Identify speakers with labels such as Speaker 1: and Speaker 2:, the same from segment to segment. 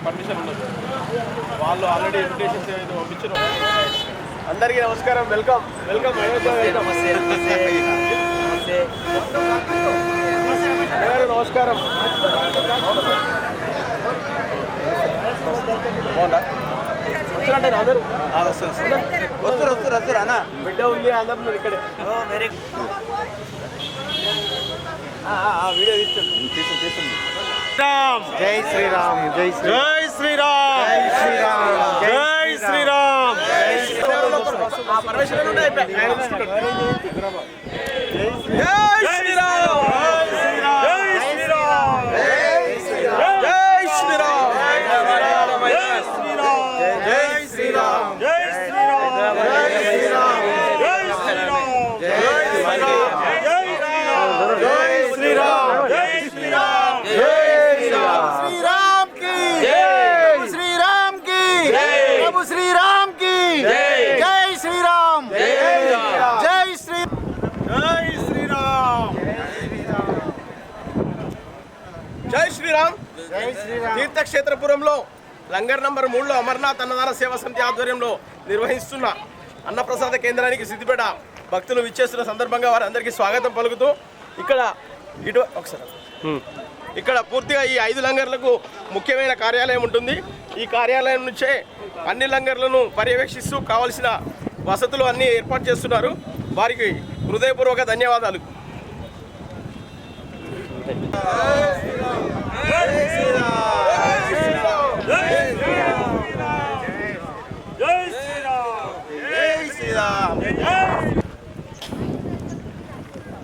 Speaker 1: Permission ఉండదు. వాళ్ళు already invitations ఏదైతే పంపించారో. అందరికీ నమస్కారం, వెల్కమ్ వెల్కమ్. నమస్కారం. వచ్చినట్టే అందరూ వస్తారు అన్న. బిడ్డ ఉంది, అందరు ఇక్కడే. వీడియో తీస్తుంది. జై శ్రీరామ్, జై శ్రీరామ్, జై శ్రీరామ్, జై శ్రీరామ్. పరమేశ్వరుడు జై శ్రీరామ్, జై శ్రీరామ్, తీర్థక్షేత్రపురంలో లంగర్ నంబర్ 3లో అమర్నాథ్ అన్నదాన సేవా సమితి ఆధ్వర్యంలో నిర్వహిస్తున్న అన్నప్రసాద కేంద్రానికి సిద్దిపేట భక్తులు విచ్చేస్తున్న సందర్భంగా వారందరికీ స్వాగతం పలుకుతూ ఇక్కడ పూర్తిగా ఈ 5 లంగర్లకు ముఖ్యమైన కార్యాలయం ఉంటుంది. ఈ కార్యాలయం నుంచే అన్ని లంగర్లను పర్యవేక్షిస్తూ కావలసిన వసతులు అన్నీ ఏర్పాటు చేస్తున్నారు. వారికి హృదయపూర్వక ధన్యవాదాలు.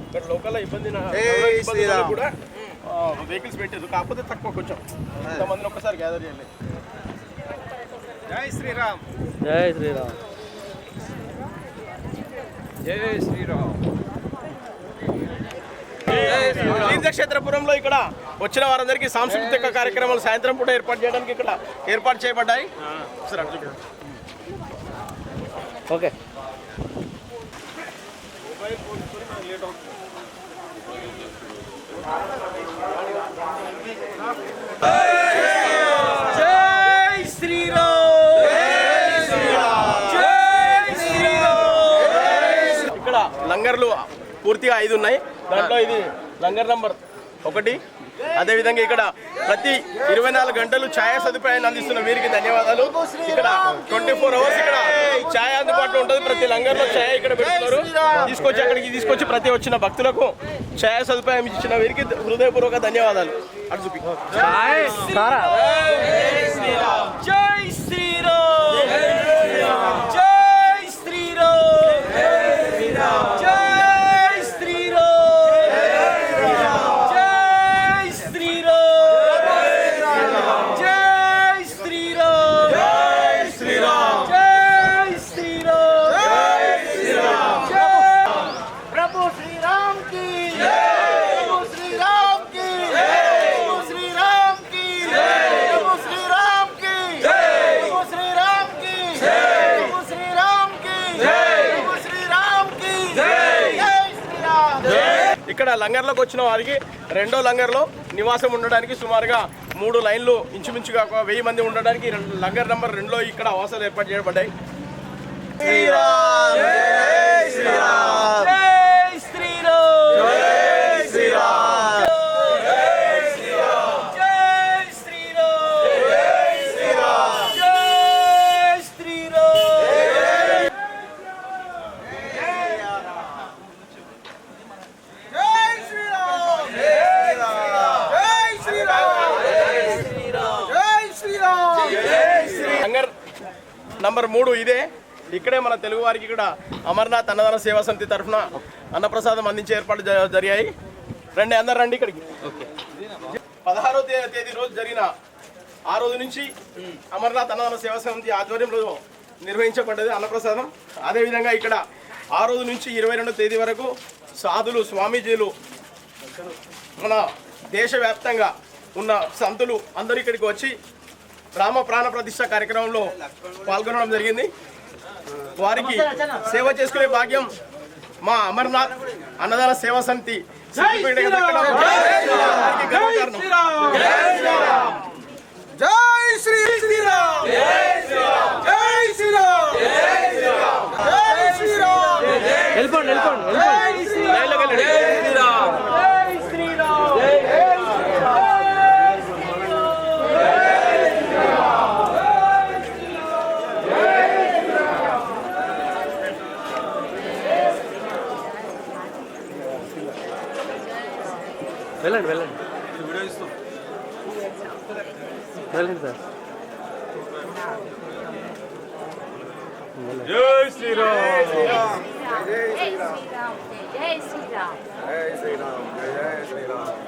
Speaker 1: ఇక్కడ లోకల్లో ఇబ్బంది కూడా వెహికల్స్ పెట్టారు, కాకపోతే తక్కువ కొంచెం. ఇంతమందిని ఒక్కసారి గ్యాదర్ చేయాలి. జై శ్రీరామ్,
Speaker 2: జై శ్రీరామ్,
Speaker 1: జై శ్రీరామ్. తీర్థక్షేత్రపురంలో ఇక్కడ వచ్చిన వారందరికీ సాంస్కృతిక కార్యక్రమాలు సాయంత్రం పూట ఏర్పాటు చేయడానికి ఇక్కడ ఏర్పాటు చేయబడ్డాయి.
Speaker 2: ఓకే.
Speaker 1: జై శ్రీరామ్, జై శ్రీరామ్. ఇక్కడ లంగర్లు పూర్తిగా 5 ఉన్నాయి. దాంట్లో ఇది లంగర్ నంబర్ 1. అదేవిధంగా ఇక్కడ ప్రతి 24 గంటలు ఛాయ సదుపాయాన్ని అందిస్తున్న వీరికి ధన్యవాదాలు. ఇక్కడ 24 అవర్స్ ఇక్కడ ఛాయ అందుబాటులో ఉంటుంది. ప్రతి లంగర్లో ఛాయ ఇక్కడ పెడుతున్నారు. అక్కడికి తీసుకొచ్చి ప్రతి వచ్చిన భక్తులకు ఛాయ సదుపాయం ఇచ్చిన వీరికి హృదయపూర్వక ధన్యవాదాలు. అటు చూపి. జై శ్రీరామ్, జై శ్రీరామ్, జై శ్రీరామ్, జై ఇక్కడ లంగర్లోకి వచ్చిన వారికి రెండో లంగర్లో నివాసం ఉండడానికి సుమారుగా 3 లైన్లు ఇంచుమించుగా 1000 మంది ఉండడానికి లంగర్ నంబర్ 2లో ఇక్కడ ఆవాసాలు ఏర్పాటు చేయబడ్డాయి. నంబర్ 3 ఇదే. ఇక్కడే మన తెలుగు వారికి ఇక్కడ అమర్నాథ్ అన్నదాన సేవా సమితి తరఫున అన్నప్రసాదం అందించే ఏర్పాట్లు జరిగాయి. అందరు రండి ఇక్కడికి. 16వ తేదీ రోజు జరిగిన ఆ రోజు నుంచి అమర్నాథ్ అన్నదాన సేవా సమితి ఆధ్వర్యంలో నిర్వహించబడ్డది అన్నప్రసాదం. అదేవిధంగా ఇక్కడ ఆ రోజు నుంచి 22వ తేదీ వరకు సాధులు, స్వామీజీలు, మన దేశవ్యాప్తంగా ఉన్న సంతులు అందరూ ఇక్కడికి వచ్చి రామ ప్రాణ ప్రతిష్ఠ కార్యక్రమంలో పాల్గొనడం జరిగింది. వారికి సేవ చేసుకునే భాగ్యం మా అమర్నాథ్ అన్నదాన సేవా సమితి జై శ్రీ
Speaker 2: వెళ్ళండి వెళ్ళండి వెళ్ళండి సార్
Speaker 3: జై శ్రీరామ్
Speaker 4: జై శ్రీరామ్ జై శ్రీరామ్
Speaker 3: జై శ్రీరామ్ జై శ్రీరామ్